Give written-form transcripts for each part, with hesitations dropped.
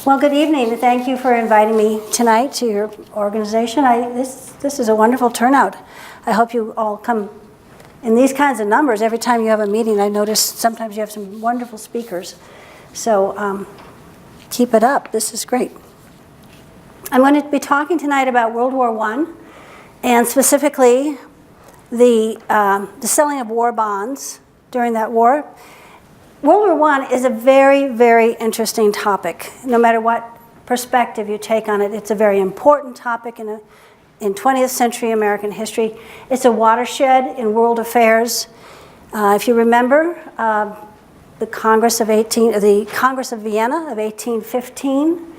Well, good evening, and thank you for inviting me tonight to your organization. This is a wonderful turnout. I hope you all come in these kinds of numbers. Every time you have a meeting, I notice sometimes you have some wonderful speakers. So keep it up. This is great. I'm going to be talking tonight about World War I, and specifically the selling of war bonds during that war. World War I is a very, very interesting topic. No matter what perspective you take on it, it's a very important topic in 20th century American history. It's a watershed in world affairs. If you remember, the Congress of Vienna of 1815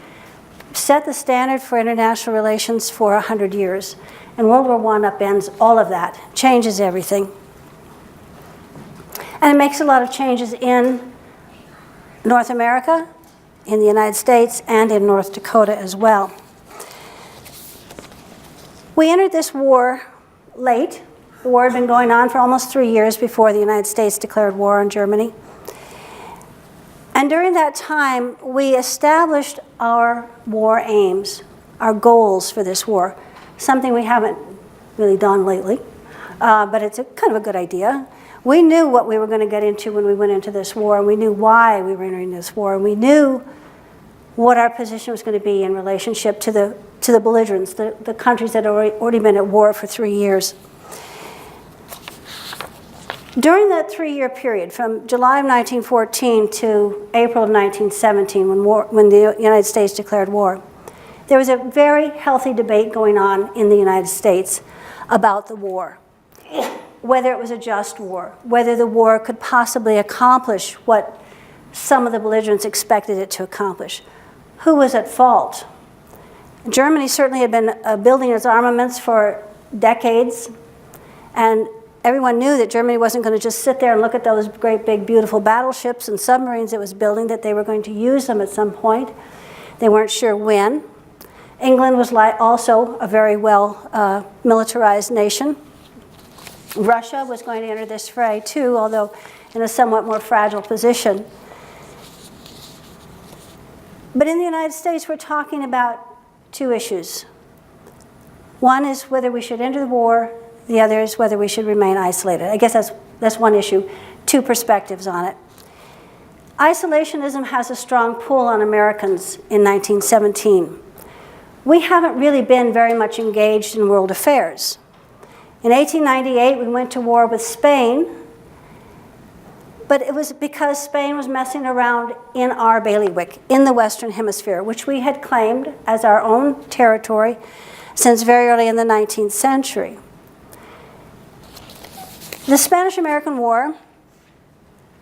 set the standard for international relations for 100 years. And World War I upends all of that, changes everything. And it makes a lot of changes in North America, in the United States, and in North Dakota as well. We entered this war late. The war had been going on for almost 3 years before the United States declared war on Germany. And during that time, we established our war aims, our goals for this war, something we haven't really done lately, but it's kind of a good idea. We knew what we were going to get into when we went into this war, and we knew why we were entering this war, and we knew what our position was going to be in relationship to the belligerents, the countries that had already been at war for 3 years. During that 3-year period, from July of 1914 to April of 1917, when the United States declared war, there was a very healthy debate going on in the United States about the war. Whether it was a just war, whether the war could possibly accomplish what some of the belligerents expected it to accomplish. Who was at fault? Germany certainly had been building its armaments for decades, and everyone knew that Germany wasn't going to just sit there and look at those great big beautiful battleships and submarines it was building, that they were going to use them at some point. They weren't sure when. England was also a very well militarized nation. Russia was going to enter this fray too, although in a somewhat more fragile position. But in the United States, we're talking about two issues. One is whether we should enter the war. The other is whether we should remain isolated. I guess that's one issue, two perspectives on it. Isolationism has a strong pull on Americans in 1917. We haven't really been very much engaged in world affairs. In 1898, we went to war with Spain, but it was because Spain was messing around in our bailiwick, in the Western Hemisphere, which we had claimed as our own territory since very early in the 19th century. The Spanish-American War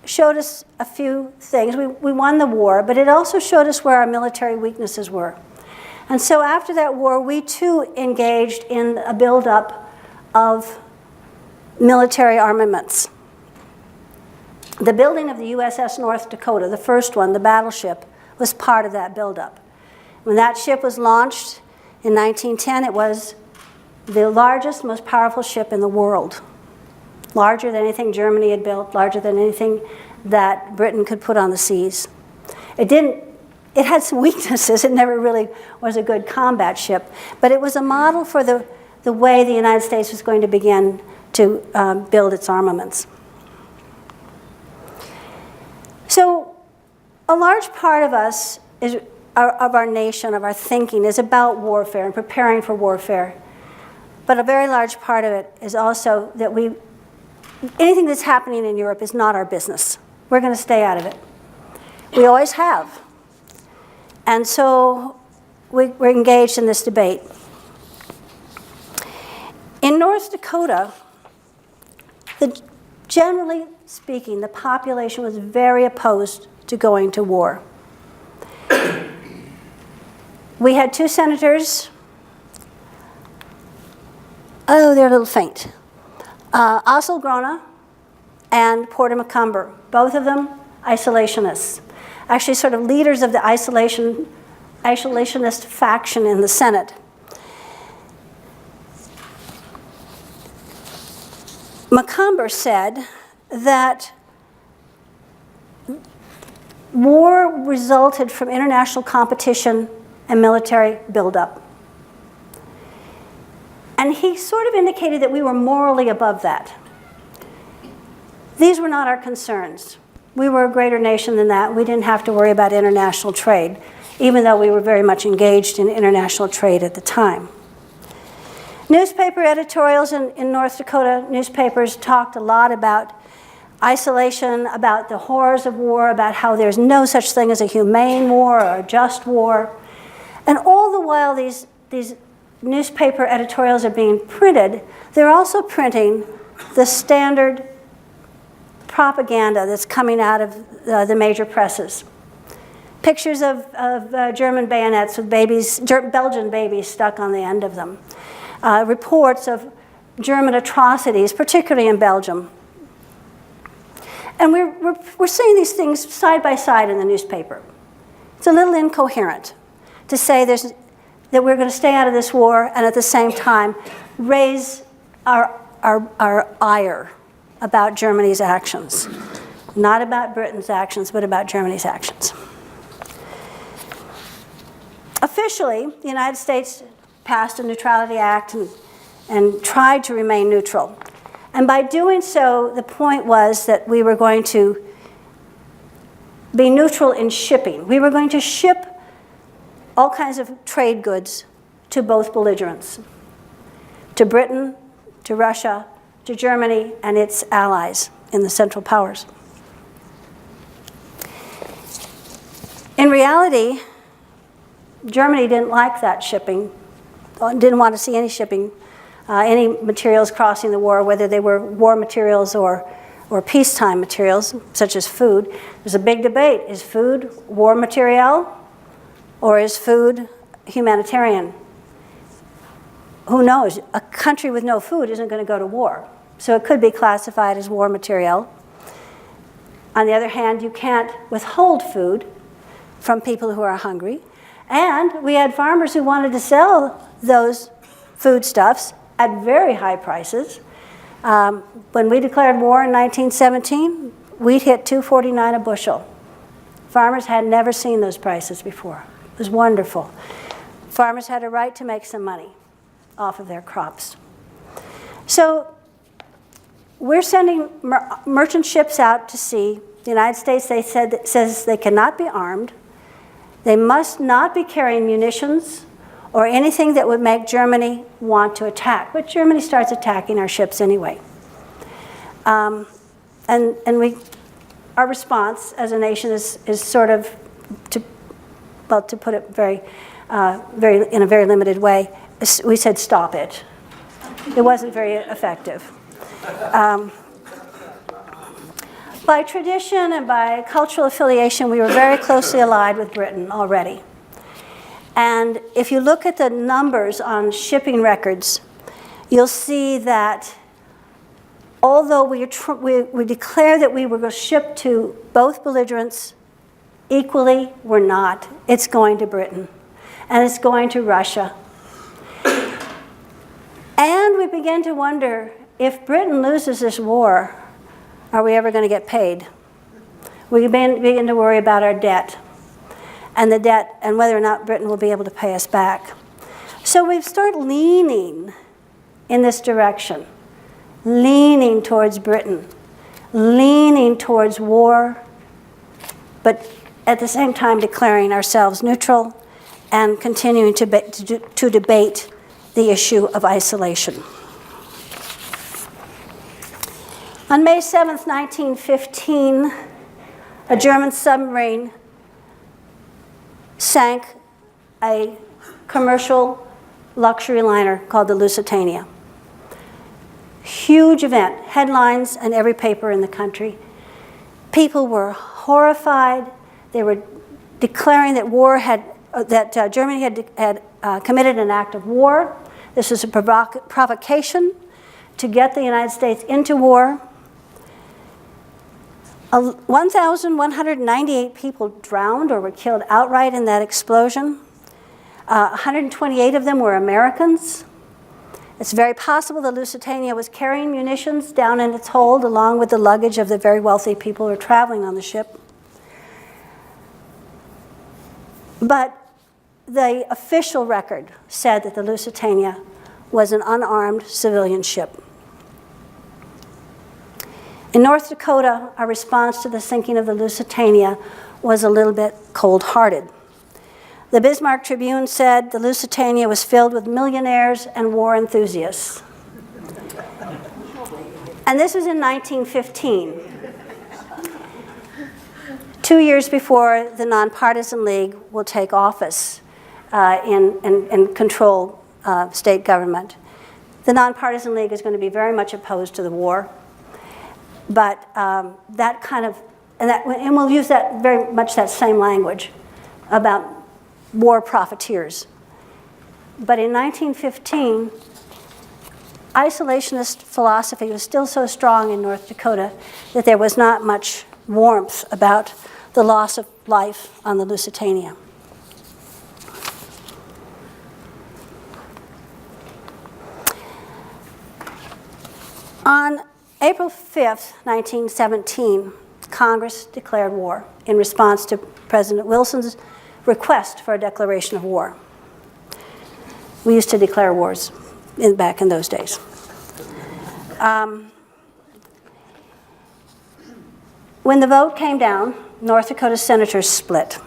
showed us a few things. We won the war, but it also showed us where our military weaknesses were. And so after that war, we too engaged in a buildup of military armaments. The building of the USS North Dakota, the first one, the battleship, was part of that buildup. When that ship was launched in 1910, it was the largest, most powerful ship in the world. Larger than anything Germany had built, larger than anything that Britain could put on the seas. It had some weaknesses. It never really was a good combat ship, but it was a model for the way the United States was going to begin to build its armaments. So a large part of us, of our nation, of our thinking, is about warfare and preparing for warfare. But a very large part of it is also that anything that's happening in Europe is not our business. We're going to stay out of it. We always have. And so we're engaged in this debate. In North Dakota, generally speaking, the population was very opposed to going to war. We had two senators. Oh, they're a little faint. Ossel Grona and Porter McCumber, both of them isolationists. Actually sort of leaders of the isolationist faction in the Senate. McCumber said that war resulted from international competition and military buildup. And he sort of indicated that we were morally above that. These were not our concerns. We were a greater nation than that. We didn't have to worry about international trade, even though we were very much engaged in international trade at the time. Newspaper editorials in North Dakota newspapers talked a lot about isolation, about the horrors of war, about how there's no such thing as a humane war or a just war. And all the while these newspaper editorials are being printed, they're also printing the standard propaganda that's coming out of the major presses. Pictures of German bayonets with babies, Belgian babies stuck on the end of them. Reports of German atrocities, particularly in Belgium. And we're seeing these things side by side in the newspaper. It's a little incoherent to say that we're going to stay out of this war and at the same time raise our ire about Germany's actions. Not about Britain's actions, but about Germany's actions. Officially, the United States passed a Neutrality Act and tried to remain neutral. And by doing so, the point was that we were going to be neutral in shipping. We were going to ship all kinds of trade goods to both belligerents, to Britain, to Russia, to Germany, and its allies in the Central Powers. In reality, Germany didn't like that shipping, didn't want to see any shipping, any materials crossing the war, whether they were war materials or peacetime materials, such as food. There's a big debate. Is food war material, or is food humanitarian? Who knows? A country with no food isn't going to go to war. So it could be classified as war material. On the other hand, you can't withhold food from people who are hungry. And we had farmers who wanted to sell those foodstuffs at very high prices. When we declared war in 1917, wheat hit $2.49 a bushel. Farmers had never seen those prices before. It was wonderful. Farmers had a right to make some money off of their crops. So we're sending merchant ships out to sea. The United States, says they cannot be armed. They must not be carrying munitions or anything that would make Germany want to attack. But Germany starts attacking our ships anyway. Our response as a nation is sort of, to put it in a very limited way, we said stop it. It wasn't very effective. By tradition and by cultural affiliation, we were very closely allied with Britain already. And if you look at the numbers on shipping records, you'll see that although we declare that we were going to ship to both belligerents equally, we're not. It's going to Britain, and it's going to Russia. And we begin to wonder, if Britain loses this war, are we ever going to get paid? We begin to worry about our debt and whether or not Britain will be able to pay us back. So we start leaning in this direction, leaning towards Britain, leaning towards war, but at the same time declaring ourselves neutral and continuing to debate the issue of isolation. On May 7th, 1915, a German submarine sank a commercial luxury liner called the Lusitania. Huge event, headlines in every paper in the country. People were horrified. They were declaring that Germany had committed an act of war. This was a provocation to get the United States into war. 1,198 people drowned or were killed outright in that explosion. 128 of them were Americans. It's very possible the Lusitania was carrying munitions down in its hold along with the luggage of the very wealthy people who were traveling on the ship. But the official record said that the Lusitania was an unarmed civilian ship. In North Dakota, our response to the sinking of the Lusitania was a little bit cold-hearted. The Bismarck Tribune said the Lusitania was filled with millionaires and war enthusiasts. And this was in 1915, 2 years before the Nonpartisan League will take office and control state government. The Nonpartisan League is going to be very much opposed to the war, but that kind of, and we'll use that very much that same language about war profiteers. But in 1915, isolationist philosophy was still so strong in North Dakota that there was not much warmth about the loss of life on the Lusitania. On April 5th, 1917, Congress declared war in response to President Wilson's request for a declaration of war. We used to declare wars back in those days. When the vote came down, North Dakota senators split.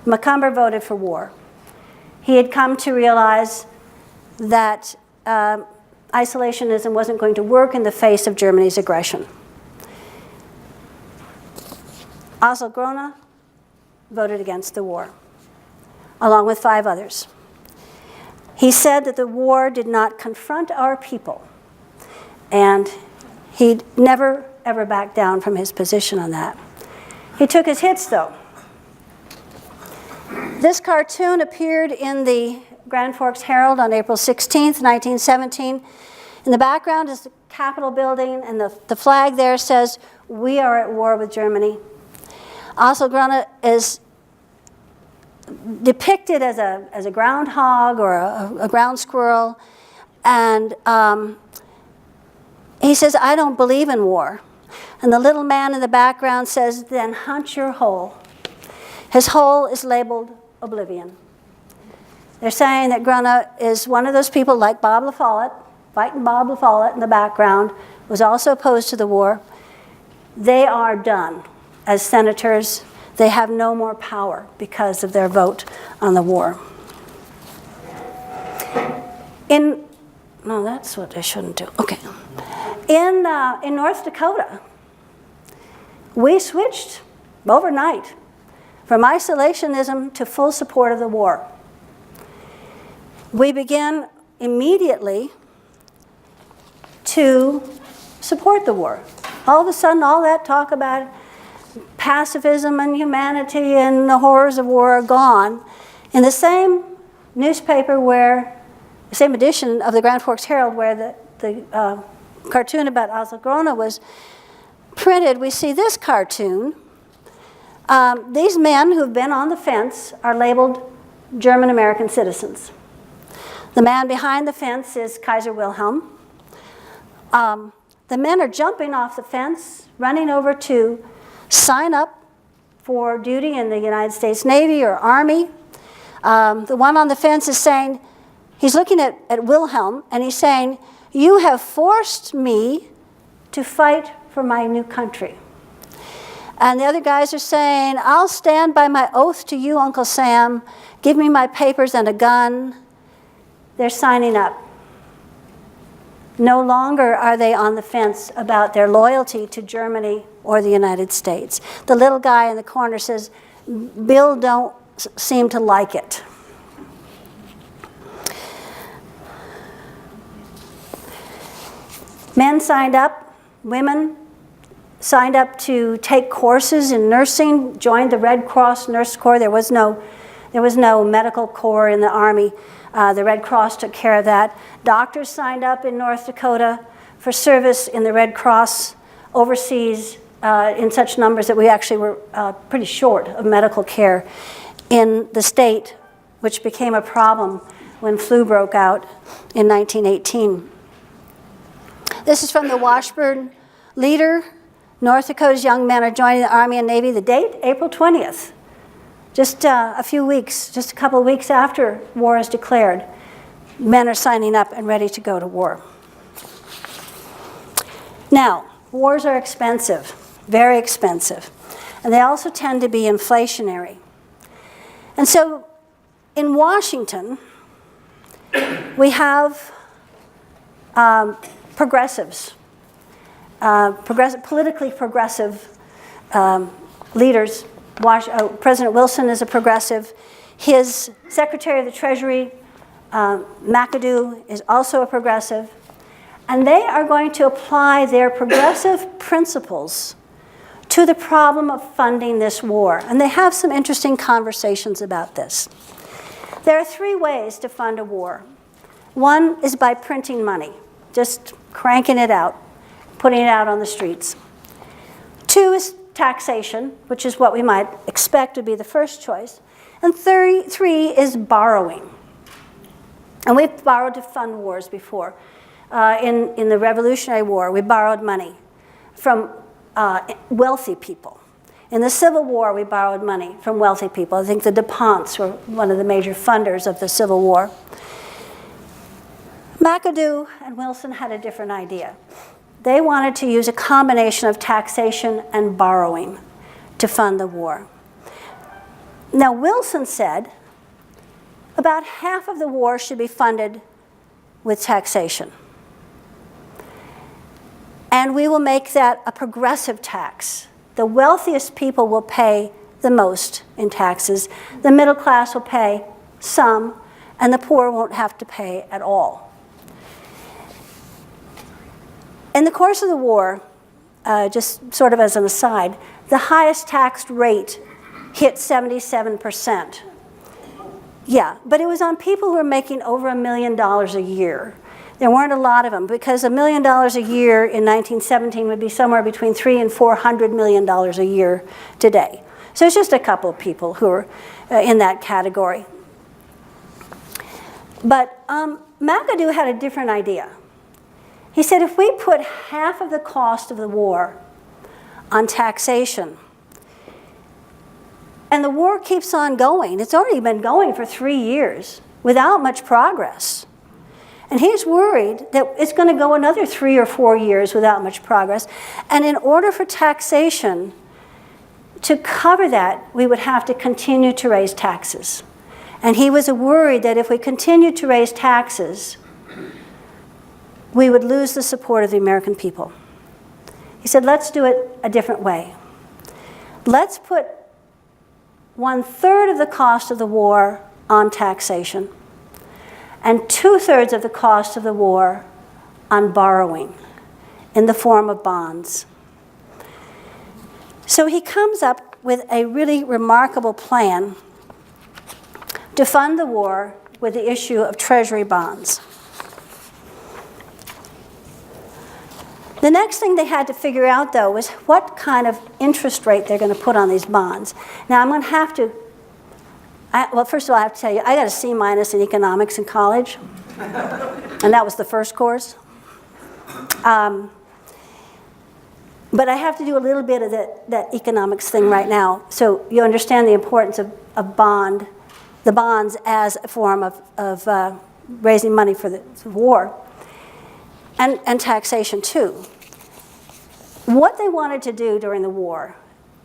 Macomber voted for war. He had come to realize that isolationism wasn't going to work in the face of Germany's aggression. Grona voted against the war, along with 5 others. He said that the war did not confront our people, and he'd never, ever back down from his position on that. He took his hits, though. This cartoon appeared in the Grand Forks Herald on April 16th, 1917. In the background is the Capitol building, and the flag there says, "We are at war with Germany." Grona is depicted as a groundhog or a ground squirrel, and he says, "I don't believe in war." And the little man in the background says, "Then hunt your hole." His hole is labeled oblivion. They're saying that Grona is one of those people like Bob La Follette, fighting Bob La Follette in the background, was also opposed to the war. They are done as senators. They have no more power because of their vote on the war. No, that's what I shouldn't do. Okay. In North Dakota, we switched overnight from isolationism to full support of the war. We began immediately to support the war. All of a sudden, all that talk about pacifism and humanity and the horrors of war are gone. In the same newspaper the same edition of the Grand Forks Herald where the cartoon about Grona was printed, we see this cartoon. These men who've been on the fence are labeled German-American citizens. The man behind the fence is Kaiser Wilhelm. The men are jumping off the fence, running over to sign up for duty in the United States Navy or Army. The one on the fence is saying, he's looking at Wilhelm, and he's saying, "You have forced me to fight for my new country." And the other guys are saying, "I'll stand by my oath to you, Uncle Sam. Give me my papers and a gun." They're signing up. No longer are they on the fence about their loyalty to Germany or the United States. The little guy in the corner says, "Bill don't seem to like it." Men signed up, women signed up to take courses in nursing, joined the Red Cross Nurse Corps. There was no medical corps in the Army. The Red Cross took care of that. Doctors signed up in North Dakota for service in the Red Cross overseas in such numbers that we actually were pretty short of medical care in the state, which became a problem when flu broke out in 1918. This is from the Washburn Leader. North Dakota's young men are joining the Army and Navy. The date, April 20th, Just a few weeks, just a couple of weeks after war is declared, men are signing up and ready to go to war. Now, wars are expensive, very expensive, and they also tend to be inflationary. And so in Washington, we have progressives, politically progressive leaders. President Wilson is a progressive. His Secretary of the Treasury, McAdoo, is also a progressive. And they are going to apply their progressive principles to the problem of funding this war. And they have some interesting conversations about this. There are three ways to fund a war. One is by printing money, just cranking it out, putting it out on the streets. Two is taxation, which is what we might expect would be the first choice. And three is borrowing. And we've borrowed to fund wars before. In the Revolutionary War, we borrowed money from wealthy people. In the Civil War, we borrowed money from wealthy people. I think the DuPonts were one of the major funders of the Civil War. McAdoo and Wilson had a different idea. They wanted to use a combination of taxation and borrowing to fund the war. Now, Wilson said about half of the war should be funded with taxation. And we will make that a progressive tax. The wealthiest people will pay the most in taxes. The middle class will pay some, and the poor won't have to pay at all. In the course of the war, just sort of as an aside, the highest taxed rate hit 77%. Yeah, but it was on people who were making over $1 million a year. There weren't a lot of them, because $1 million a year in 1917 would be somewhere between $300 and $400 million a year today. So it's just a couple of people who are in that category. But McAdoo had a different idea. He said, if we put half of the cost of the war on taxation, and the war keeps on going, it's already been going for 3 years without much progress. And he's worried that it's going to go another 3 or 4 years without much progress. And in order for taxation to cover that, we would have to continue to raise taxes. And he was worried that if we continued to raise taxes, we would lose the support of the American people. He said, let's do it a different way. Let's put 1/3 of the cost of the war on taxation, and 2/3 of the cost of the war on borrowing in the form of bonds. So he comes up with a really remarkable plan to fund the war with the issue of treasury bonds. The next thing they had to figure out, though, was what kind of interest rate they're going to put on these bonds. Now, I'm going to have to, well, first of all, I have to tell you, I got a C- in economics in college, and that was the first course. But I have to do a little bit of that economics thing right now, so you understand the importance of the bonds as a form of raising money for the war, and taxation too. What they wanted to do during the war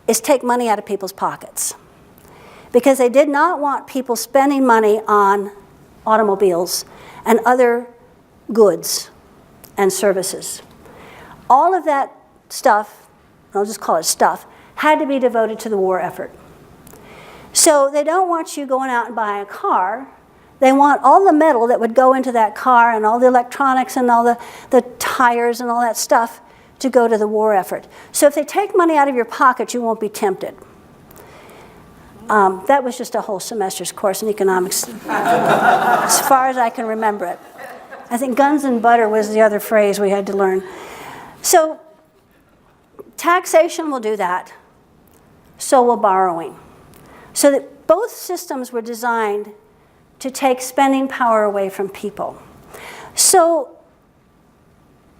is take money out of people's pockets, because they did not want people spending money on automobiles and other goods and services. All of that stuff, I'll just call it stuff, had to be devoted to the war effort. So they don't want you going out and buying a car. They want all the metal that would go into that car and all the electronics and all the tires and all that stuff to go to the war effort. So if they take money out of your pocket, you won't be tempted. That was just a whole semester's course in economics, as far as I can remember it. I think guns and butter was the other phrase we had to learn. So taxation will do that. So will borrowing. So that both systems were designed to take spending power away from people. So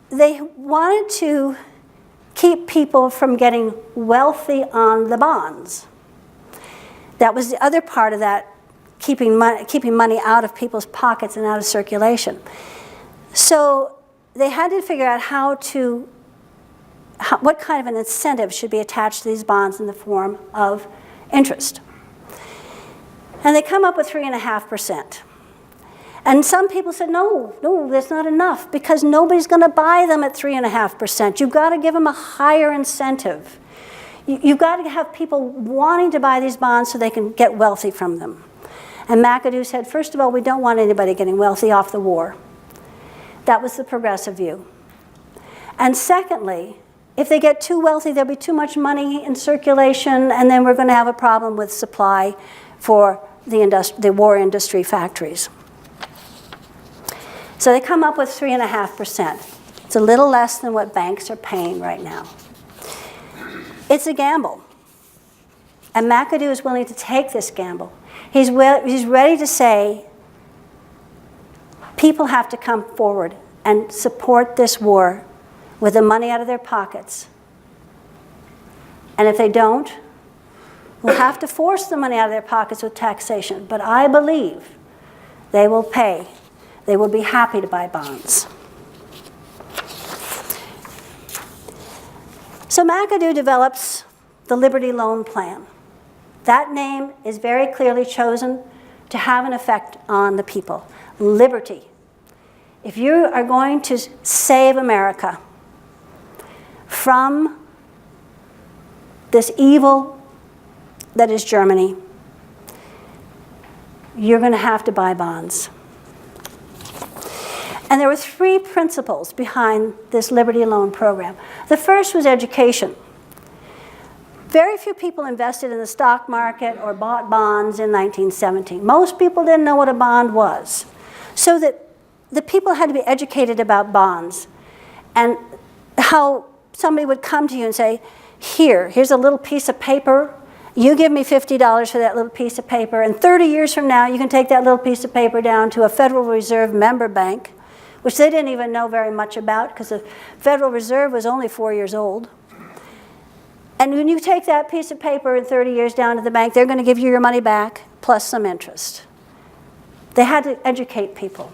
they wanted to keep people from getting wealthy on the bonds. That was the other part of that, keeping money out of people's pockets and out of circulation. So they had to figure out what kind of an incentive should be attached to these bonds in the form of interest. And they come up with 3.5%. And some people said, no, that's not enough, because nobody's going to buy them at 3.5%. You've got to give them a higher incentive. You've got to have people wanting to buy these bonds so they can get wealthy from them. And McAdoo said, first of all, we don't want anybody getting wealthy off the war. That was the progressive view. And secondly, if they get too wealthy, there'll be too much money in circulation, and then we're going to have a problem with supply for the war industry factories. So they come up with 3.5%. It's a little less than what banks are paying right now. It's a gamble. And McAdoo is willing to take this gamble. He's ready to say, people have to come forward and support this war with the money out of their pockets. And if they don't, we'll have to force the money out of their pockets with taxation. But I believe they will pay. They will be happy to buy bonds. So McAdoo develops the Liberty Loan Plan. That name is very clearly chosen to have an effect on the people. Liberty. If you are going to save America from this evil that is Germany, you're going to have to buy bonds. And there were 3 principles behind this Liberty Loan program. The first was education. Very few people invested in the stock market or bought bonds in 1917. Most people didn't know what a bond was. So that the people had to be educated about bonds and how somebody would come to you and say, here's a little piece of paper. You give me $50 for that little piece of paper, and 30 years from now, you can take that little piece of paper down to a Federal Reserve member bank, which they didn't even know very much about because the Federal Reserve was only 4 years old. And when you take that piece of paper in 30 years down to the bank, they're going to give you your money back plus some interest. They had to educate people.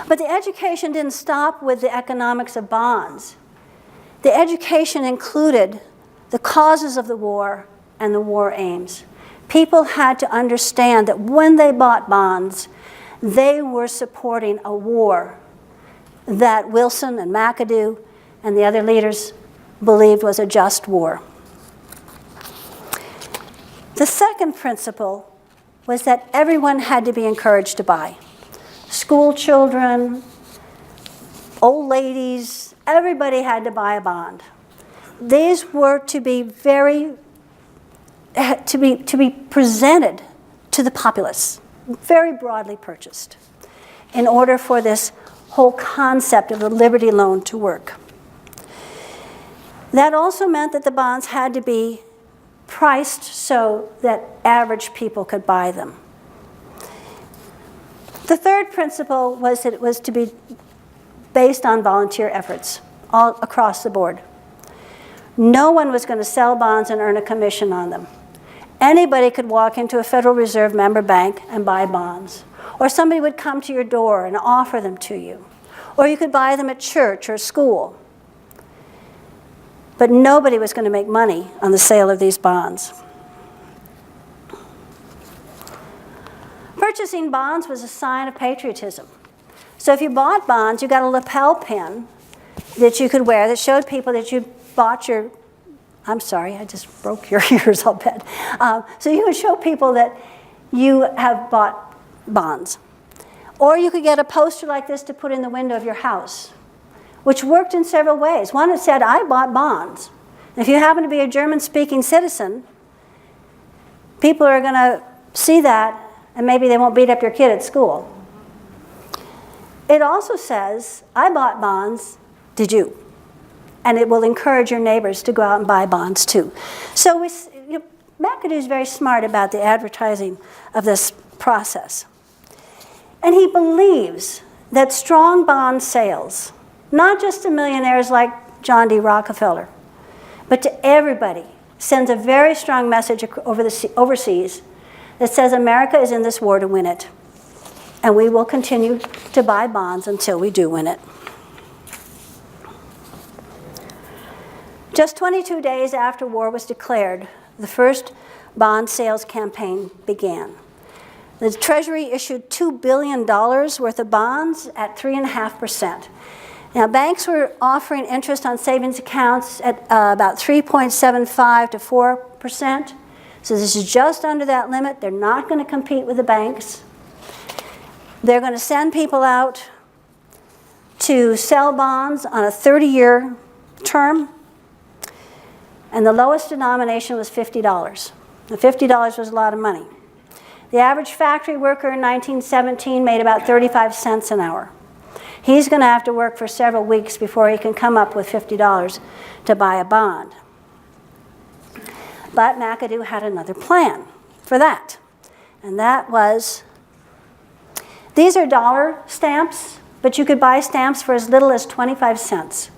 But the education didn't stop with the economics of bonds. The education included the causes of the war and the war aims. People had to understand that when they bought bonds, they were supporting a war that Wilson and McAdoo and the other leaders believed was a just war. The second principle was that everyone had to be encouraged to buy. School children, old ladies, everybody had to buy a bond. These were to be presented to the populace, very broadly purchased, in order for this whole concept of the Liberty Loan to work. That also meant that the bonds had to be priced so that average people could buy them. The third principle was that it was to be based on volunteer efforts all across the board. No one was going to sell bonds and earn a commission on them. Anybody could walk into a Federal Reserve member bank and buy bonds. Or somebody would come to your door and offer them to you. Or you could buy them at church or school. But nobody was going to make money on the sale of these bonds. Purchasing bonds was a sign of patriotism. So if you bought bonds, you got a lapel pin that you could wear that showed people that you bought your, I'm sorry, I just broke your ears, I'll bet. So you would show people that you have bought bonds. Or you could get a poster like this to put in the window of your house, which worked in several ways. One, it said, I bought bonds. And if you happen to be a German-speaking citizen, people are going to see that, and maybe they won't beat up your kid at school. It also says, I bought bonds, did you? And it will encourage your neighbors to go out and buy bonds too. So McAdoo is very smart about the advertising of this process. And he believes that strong bond sales, not just to millionaires like John D. Rockefeller, but to everybody, sends a very strong message overseas that says America is in this war to win it. And we will continue to buy bonds until we do win it. Just 22 days after war was declared, the first bond sales campaign began. The Treasury issued $2 billion worth of bonds at 3.5%. Now, banks were offering interest on savings accounts at about 3.75 to 4%. So this is just under that limit. They're not going to compete with the banks. They're going to send people out to sell bonds on a 30-year term. And the lowest denomination was $50. Now, $50 was a lot of money. The average factory worker in 1917 made about 35 cents an hour. He's going to have to work for several weeks before he can come up with $50 to buy a bond. But McAdoo had another plan for that. And that was, these are dollar stamps, but you could buy stamps for as little as 25 cents.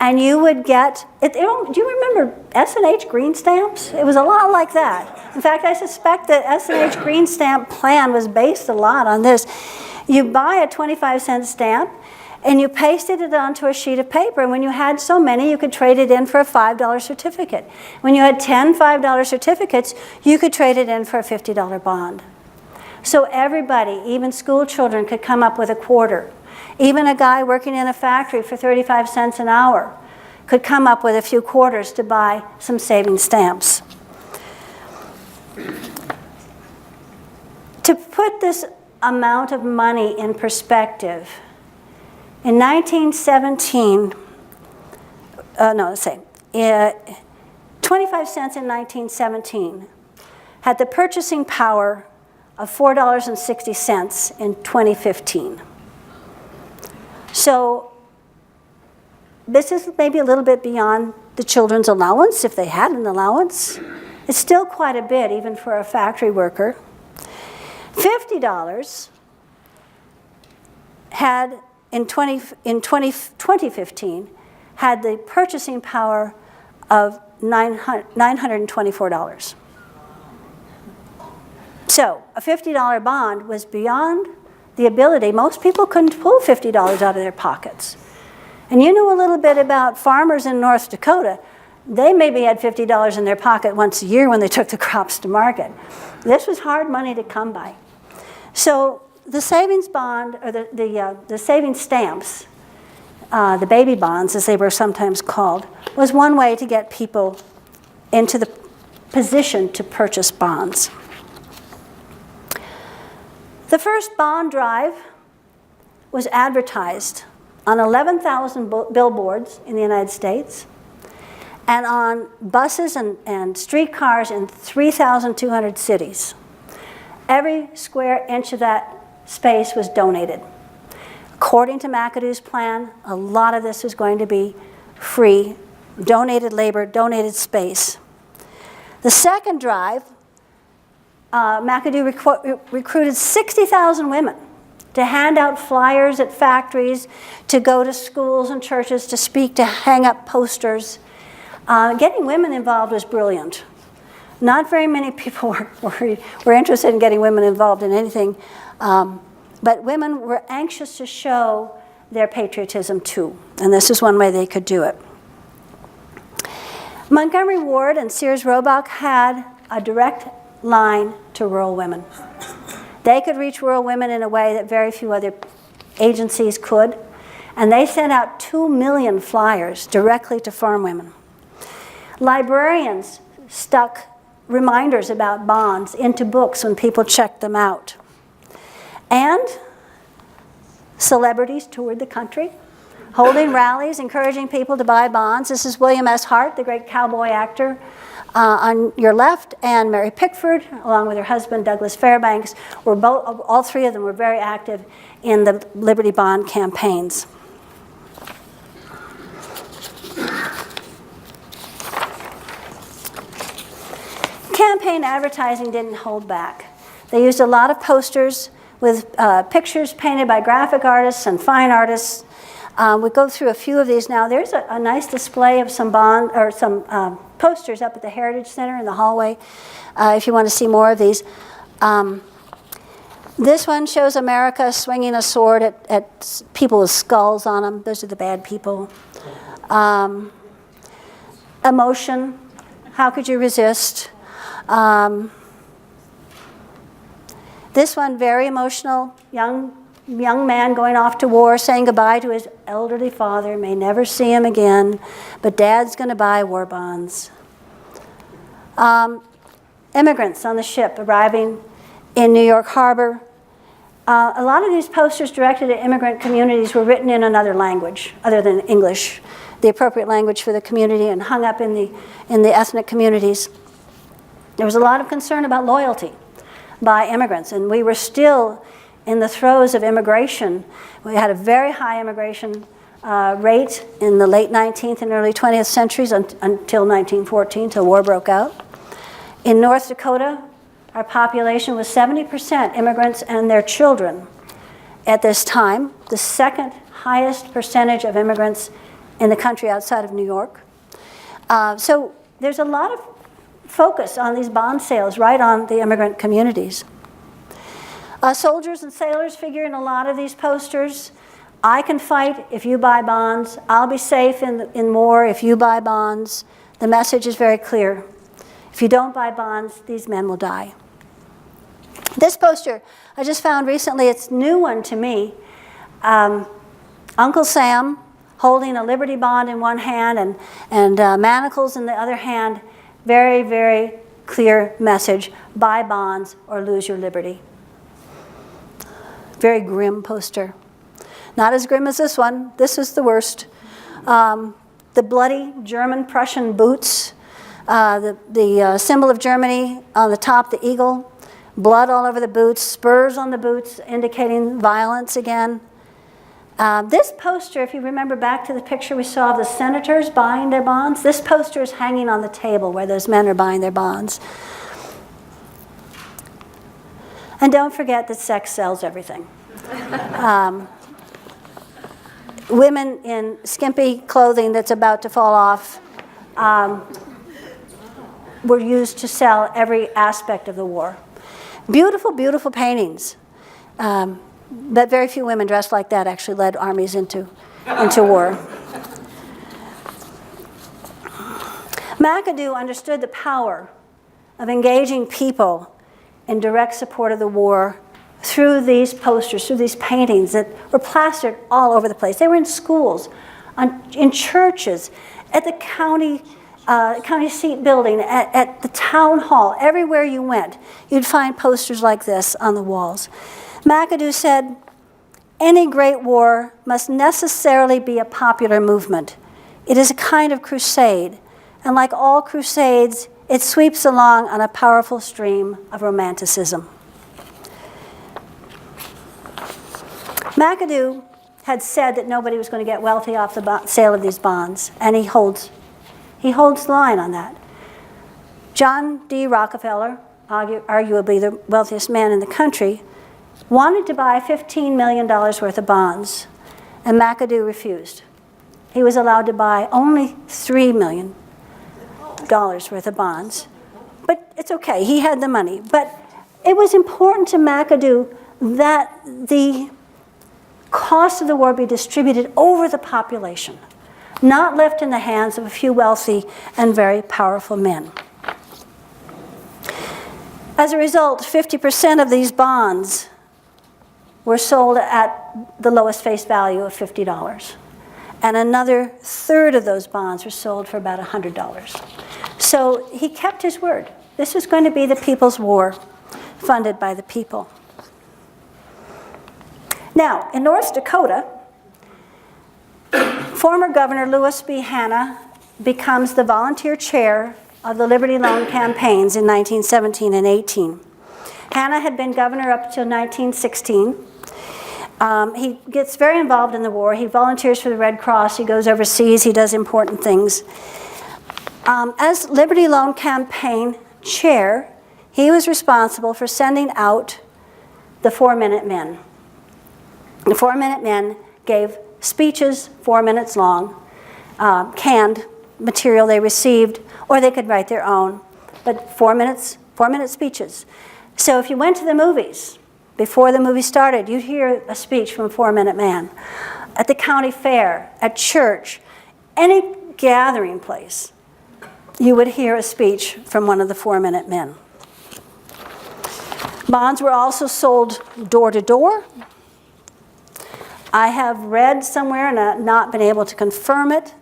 And you would get, do you remember S&H green stamps? It was a lot like that. In fact, I suspect that S&H green stamp plan was based a lot on this. You buy a 25-cent stamp, and you pasted it onto a sheet of paper. And when you had so many, you could trade it in for a $5 certificate. When you had 10 $5 certificates, you could trade it in for a $50 bond. So everybody, even school children, could come up with a quarter. Even a guy working in a factory for 35 cents an hour could come up with a few quarters to buy some savings stamps. To put this amount of money in perspective, in 1917, 25 cents in 1917 had the purchasing power of $4.60 in 2015. So this is maybe a little bit beyond the children's allowance, if they had an allowance. It's still quite a bit, even for a factory worker. $50 had, in 2015, had the purchasing power of $924. So a $50 bond was beyond the ability. Most people couldn't pull $50 out of their pockets. And you knew a little bit about farmers in North Dakota. They maybe had $50 in their pocket once a year when they took the crops to market. This was hard money to come by. So the savings bond, or the savings stamps, the baby bonds as they were sometimes called, was one way to get people into the position to purchase bonds. The first bond drive was advertised on 11,000 billboards in the United States and on buses and streetcars in 3,200 cities. Every square inch of that space was donated. According to McAdoo's plan, a lot of this was going to be free, donated labor, donated space. The second drive, McAdoo recruited 60,000 women to hand out flyers at factories, to go to schools and churches, to speak, to hang up posters. Getting women involved was brilliant. Not very many people were interested in getting women involved in anything, but women were anxious to show their patriotism too, and this is one way they could do it. Montgomery Ward and Sears Roebuck had a direct line to rural women. They could reach rural women in a way that very few other agencies could, and they sent out 2 million flyers directly to farm women. Librarians stuck reminders about bonds into books when people checked them out. And celebrities toured the country, holding rallies, encouraging people to buy bonds. This is William S. Hart, the great cowboy actor, on your left, and Mary Pickford, along with her husband, Douglas Fairbanks, all three of them were very active in the Liberty Bond campaigns. Campaign advertising didn't hold back. They used a lot of posters with pictures painted by graphic artists and fine artists We go through a few of these now. There's a nice display of some posters up at the Heritage Center in the hallway, if you want to see more of these. This one shows America swinging a sword at people with skulls on them. Those are the bad people. Emotion, how could you resist? This one, very emotional, young man going off to war, saying goodbye to his elderly father, may never see him again, but Dad's going to buy war bonds. Immigrants on the ship arriving in New York Harbor. A lot of these posters directed at immigrant communities were written in another language other than English, the appropriate language for the community, and hung up in the ethnic communities. There was a lot of concern about loyalty by immigrants, and we were still in the throes of immigration. We had a very high immigration rate in the late 19th and early 20th centuries until 1914, till war broke out. In North Dakota, our population was 70% immigrants and their children at this time, the second highest percentage of immigrants in the country outside of New York. So there's a lot of focus on these bond sales right on the immigrant communities. Soldiers and sailors figure in a lot of these posters. I can fight if you buy bonds. I'll be safe in war if you buy bonds. The message is very clear. If you don't buy bonds, these men will die. This poster I just found recently, it's a new one to me. Uncle Sam holding a Liberty bond in one hand and manacles in the other hand. Very, very clear message. Buy bonds or lose your liberty. Very grim poster. Not as grim as this one. This is the worst. The bloody German-Prussian boots. The symbol of Germany on the top, the eagle. Blood all over the boots. Spurs on the boots indicating violence again. This poster, if you remember back to the picture we saw of the senators buying their bonds, this poster is hanging on the table where those men are buying their bonds. And don't forget that sex sells everything. Women in skimpy clothing that's about to fall off were used to sell every aspect of the war. Beautiful, beautiful paintings. But very few women dressed like that actually led armies into war. McAdoo understood the power of engaging people in direct support of the war through these posters, through these paintings that were plastered all over the place. They were in schools, in churches, at the county seat building, at the town hall. Everywhere you went, you'd find posters like this on the walls. McAdoo said, any great war must necessarily be a popular movement. It is a kind of crusade, and like all crusades, it sweeps along on a powerful stream of romanticism. McAdoo had said that nobody was going to get wealthy off the sale of these bonds, and he holds the line on that. John D. Rockefeller, arguably the wealthiest man in the country, wanted to buy $15 million worth of bonds, and McAdoo refused. He was allowed to buy only $3 million worth of bonds. But it's okay, he had the money. But it was important to McAdoo that the cost of the war be distributed over the population, not left in the hands of a few wealthy and very powerful men. As a result, 50% of these bonds were sold at the lowest face value of $50. And another third of those bonds were sold for about $100. So he kept his word. This was going to be the people's war, funded by the people. Now, in North Dakota, former Governor Lewis B. Hanna becomes the volunteer chair of the Liberty Loan campaigns in 1917 and 18. Hanna had been governor up until 1916. He gets very involved in the war. He volunteers for the Red Cross. He goes overseas. He does important things. As Liberty Loan campaign chair, he was responsible for sending out the 4-Minute Men. The 4-Minute Men gave speeches 4 minutes long, canned material they received, or they could write their own, but 4-minute speeches. So if you went to the movies, before the movie started, you'd hear a speech from a 4-minute man. At the county fair, at church, any gathering place, you would hear a speech from one of the 4-minute men. Bonds were also sold door to door. I have read somewhere, and not been able to confirm it,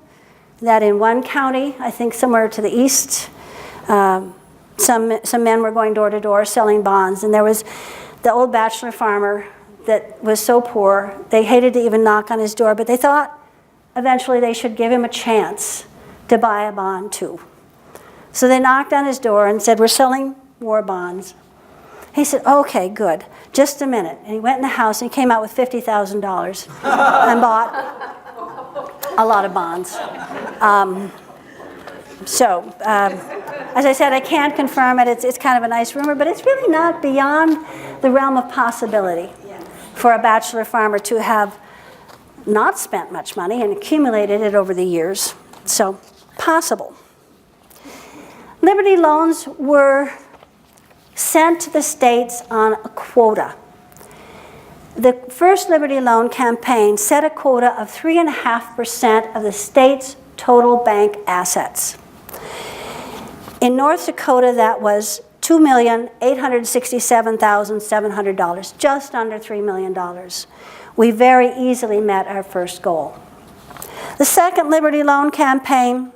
that in one county, I think somewhere to the east, some men were going door to door selling bonds. And there was the old bachelor farmer that was so poor, they hated to even knock on his door, but they thought eventually they should give him a chance to buy a bond too. So they knocked on his door and said, "We're selling war bonds." He said, "Okay, good, just a minute." And he went in the house and he came out with $50,000 and bought a lot of bonds. As I said, I can't confirm it. It's kind of a nice rumor, but it's really not beyond the realm of possibility for a bachelor farmer to have not spent much money and accumulated it over the years. So, possible. Liberty loans were sent to the states on a quota. The first Liberty Loan campaign set a quota of 3.5% of the state's total bank assets. In North Dakota, that was $2,867,700, just under $3 million. We very easily met our first goal. The second Liberty Loan campaign,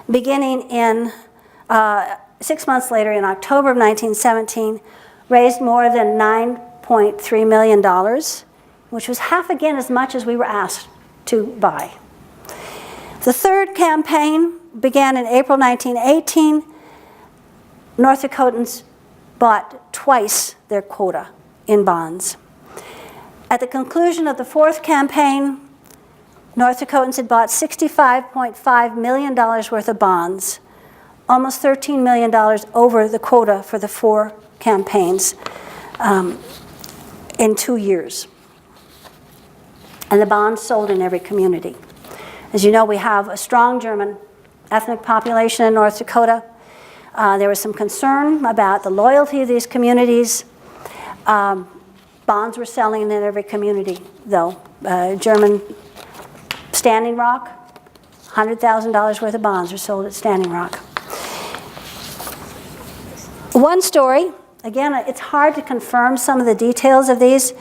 beginning in 6 months later, in October of 1917, raised more than $9.3 million, which was half again as much as we were asked to buy. The third campaign began in April 1918. North Dakotans bought twice their quota in bonds. At the conclusion of the fourth campaign, North Dakotans had bought $65.5 million worth of bonds, almost $13 million over the quota for the 4 campaigns in 2 years. And the bonds sold in every community. As you know, we have a strong German ethnic population in North Dakota. There was some concern about the loyalty of these communities. Bonds were selling in every community, though. German Standing Rock, $100,000 worth of bonds were sold at Standing Rock. One story, again, it's hard to confirm some of the details of these,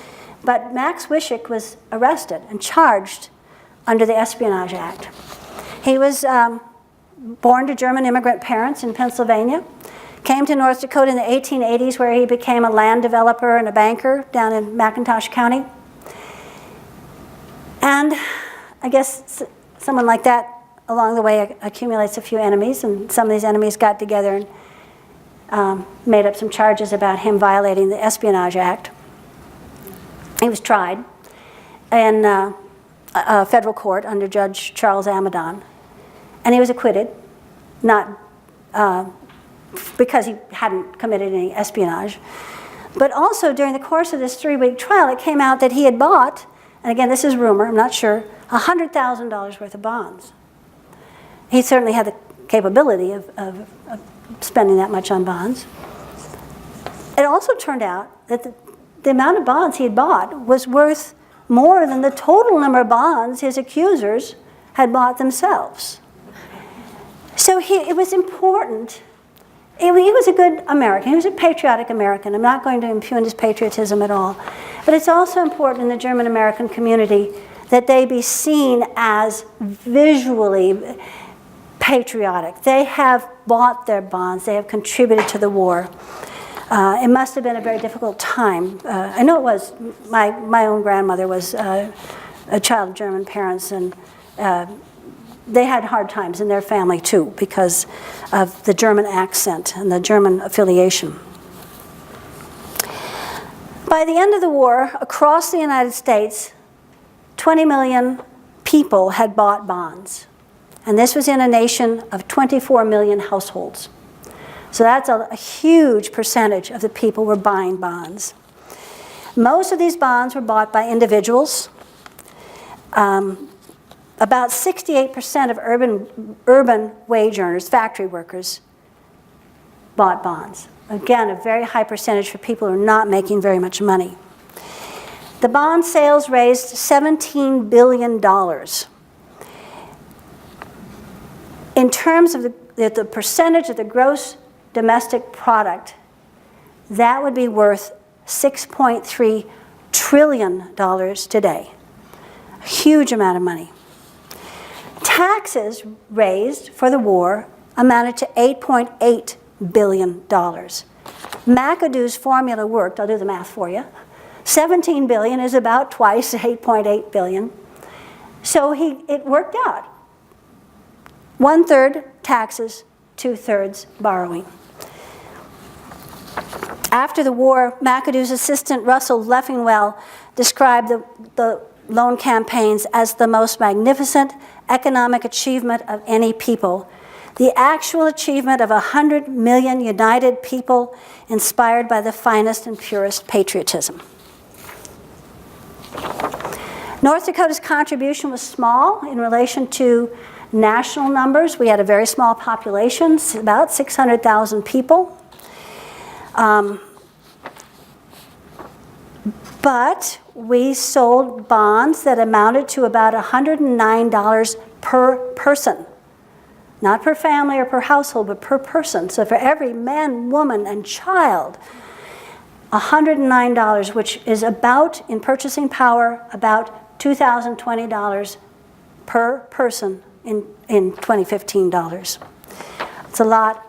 but Max Wishick was arrested and charged under the Espionage Act. He was born to German immigrant parents in Pennsylvania, came to North Dakota in the 1880s, where he became a land developer and a banker down in McIntosh County. And I guess someone like that along the way accumulates a few enemies, and some of these enemies got together and made up some charges about him violating the Espionage Act. He was tried in a federal court under Judge Charles Amadon, and he was acquitted, not because he hadn't committed any espionage, but also during the course of this 3-week trial, it came out that he had bought, and again, this is rumor, I'm not sure, $100,000 worth of bonds. He certainly had the capability of spending that much on bonds. It also turned out that the amount of bonds he had bought was worth more than the total number of bonds his accusers had bought themselves. So it was important. He was a good American. He was a patriotic American. I'm not going to impugn his patriotism at all. But it's also important in the German American community that they be seen as visually patriotic. They have bought their bonds. They have contributed to the war. It must have been a very difficult time. I know it was. My own grandmother was a child of German parents, and they had hard times in their family too because of the German accent and the German affiliation. By the end of the war, across the United States, 20 million people had bought bonds. And this was in a nation of 24 million households. So that's a huge percentage of the people were buying bonds. Most of these bonds were bought by individuals. About 68% of urban wage earners, factory workers, bought bonds. Again, a very high percentage for people who are not making very much money. The bond sales raised $17 billion. In terms of the percentage of the gross domestic product, that would be worth $6.3 trillion today. A huge amount of money. Taxes raised for the war amounted to $8.8 billion. McAdoo's formula worked. I'll do the math for you. 17 billion is about twice 8.8 billion. So it worked out. 1/3 taxes, 2/3 borrowing. After the war, McAdoo's assistant Russell Leffingwell described the loan campaigns as the most magnificent economic achievement of any people. The actual achievement of 100 million united people inspired by the finest and purest patriotism. North Dakota's contribution was small in relation to national numbers. We had a very small population, about 600,000 people. But we sold bonds that amounted to about $109 per person. Not per family or per household, but per person. So for every man, woman, and child, $109, which is about, in purchasing power, about $2,020 per person in 2015 dollars. It's a lot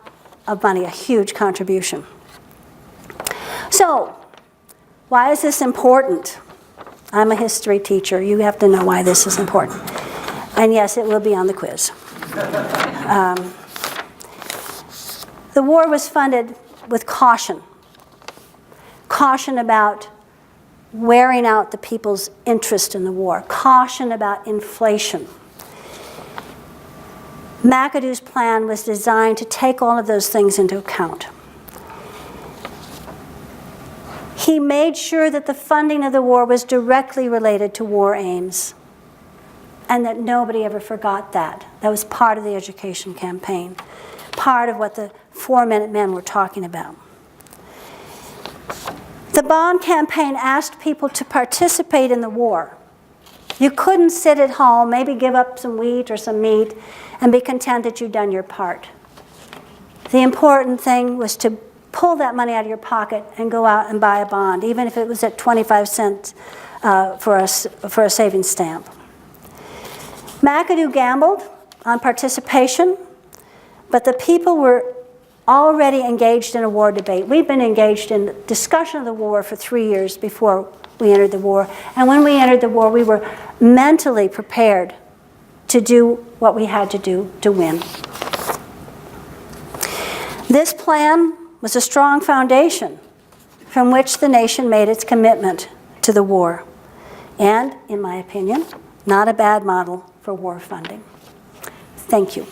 of money, a huge contribution. So, why is this important? I'm a history teacher. You have to know why this is important. And yes, it will be on the quiz. The war was funded with caution. Caution about wearing out the people's interest in the war. Caution about inflation. McAdoo's plan was designed to take all of those things into account. He made sure that the funding of the war was directly related to war aims, and that nobody ever forgot that. That was part of the education campaign, part of what the 4-Minute Men were talking about. The bond campaign asked people to participate in the war. You couldn't sit at home, maybe give up some wheat or some meat, and be content that you'd done your part. The important thing was to pull that money out of your pocket and go out and buy a bond, even if it was at 25 cents for a savings stamp. McAdoo gambled on participation, but the people were already engaged in a war debate. We've been engaged in discussion of the war for 3 years before we entered the war. And when we entered the war, we were mentally prepared to do what we had to do to win. This plan was a strong foundation from which the nation made its commitment to the war. And, in my opinion, not a bad model for war funding. Thank you.